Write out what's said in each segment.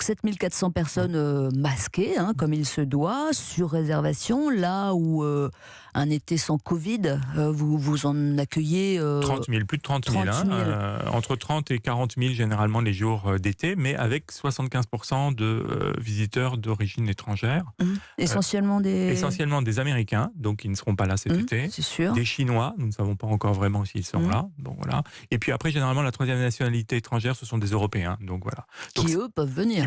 7400 personnes masquées, comme il se doit, sur réservation, là où un été sans Covid, vous en accueillez 30 000, plus de 30 000, 30 000. Entre 30 et 40 000 généralement les jours d'été, mais avec 75% de visiteurs d'origine étrangère. Essentiellement Essentiellement des Américains, donc ils ne seront pas là cet été. C'est sûr. Des Chinois, nous ne savons pas encore vraiment s'ils sont là. Bon, voilà. Et puis après, généralement, la troisième nationalité étrangère, ce sont des Européens. Donc voilà. Qui eux peuvent venir.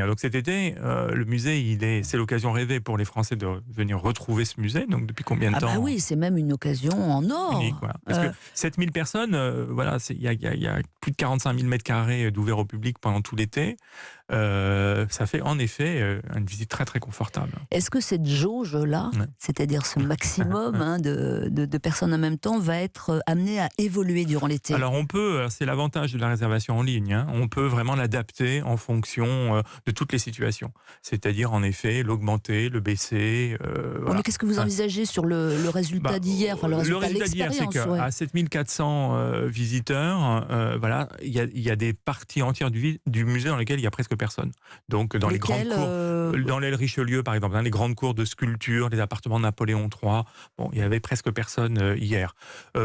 Donc cet été, le musée, c'est l'occasion rêvée pour les Français de venir retrouver ce musée. Donc depuis combien de temps? Ah bah oui, c'est même une occasion en or. Unique, voilà. Parce que 7000 personnes, il y a plus de 45 000 mètres carrés d'ouverts au public pendant tout l'été. Ça fait en effet une visite très très confortable. Est-ce que cette jauge-là, c'est-à-dire ce maximum de personnes en même temps, va être amenée à évoluer durant l'été? Alors c'est l'avantage de la réservation en ligne, on peut vraiment l'adapter en fonction de toutes les situations. C'est-à-dire en effet l'augmenter, le baisser. Voilà. Mais qu'est-ce que vous envisagez sur le résultat d'hier, le résultat d'hier, c'est qu'à 7400 visiteurs, il y a des parties entières du musée dans lesquelles il y a presque personne. Donc dans les grandes cours, dans l'aile Richelieu par exemple, les grandes cours de sculpture, les appartements de Napoléon III, il y avait presque personne hier.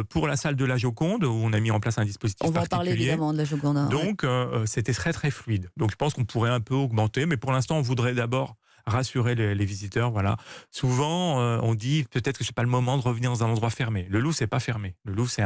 Pour la salle de la Joconde, où on a mis en place un dispositif particulier. On va en parler évidemment de la Joconde. Donc c'était très très fluide. Donc je pense qu'on pourrait un peu augmenter, mais pour l'instant on voudrait d'abord rassurer les visiteurs. Voilà. Souvent, on dit peut-être que c'est pas le moment de revenir dans un endroit fermé. Le Louvre, c'est pas fermé. Le Louvre, c'est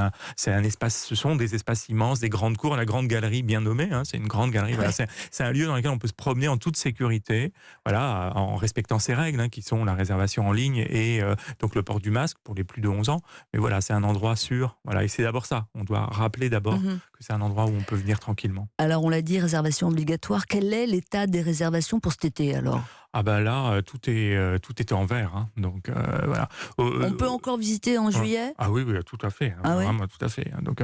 un espace. Ce sont des espaces immenses, des grandes cours, la grande galerie bien nommée. C'est une grande galerie. Voilà. C'est un lieu dans lequel on peut se promener en toute sécurité, voilà, en respectant ces règles qui sont la réservation en ligne et donc le port du masque pour les plus de 11 ans. Mais voilà, c'est un endroit sûr. Voilà, et c'est d'abord ça. On doit rappeler d'abord que c'est un endroit où on peut venir tranquillement. Alors, on l'a dit, réservation obligatoire. Quel est l'état des réservations pour cet été alors? Ah ben là, tout est en vert. Donc voilà. On peut encore visiter en juillet? Ah oui, tout à fait. Vraiment, tout à fait. Donc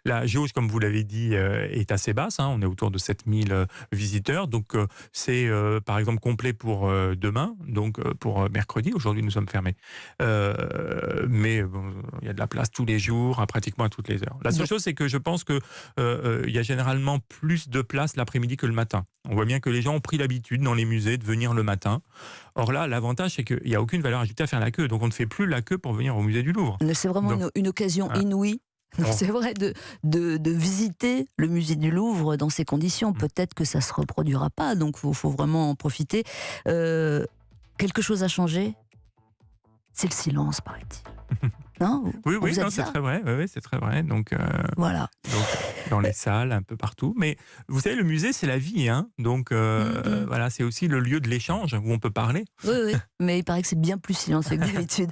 la jauge, comme vous l'avez dit, est assez basse. On est autour de 7000 visiteurs. Donc c'est par exemple complet pour demain, donc pour mercredi. Aujourd'hui, nous sommes fermés. Mais il y a de la place tous les jours, pratiquement à toutes les heures. La seule chose, c'est que je pense que il y a généralement plus de place l'après-midi que le matin. On voit bien que les gens ont pris l'habitude dans les musées de venir le matin. Or là, l'avantage, c'est qu'il n'y a aucune valeur ajoutée à faire la queue. Donc on ne fait plus la queue pour venir au musée du Louvre. C'est vraiment une occasion inouïe. C'est vrai de visiter le musée du Louvre dans ces conditions. Peut-être que ça ne se reproduira pas, donc il faut vraiment en profiter. Quelque chose a changé? C'est le silence, paraît-il. Non, oui, c'est très vrai. Oui, c'est très vrai. Donc, voilà. Donc, dans les salles, un peu partout. Mais vous savez, le musée, c'est la vie. Donc, voilà, c'est aussi le lieu de l'échange où on peut parler. Oui, mais il paraît que c'est bien plus silencieux que d'habitude.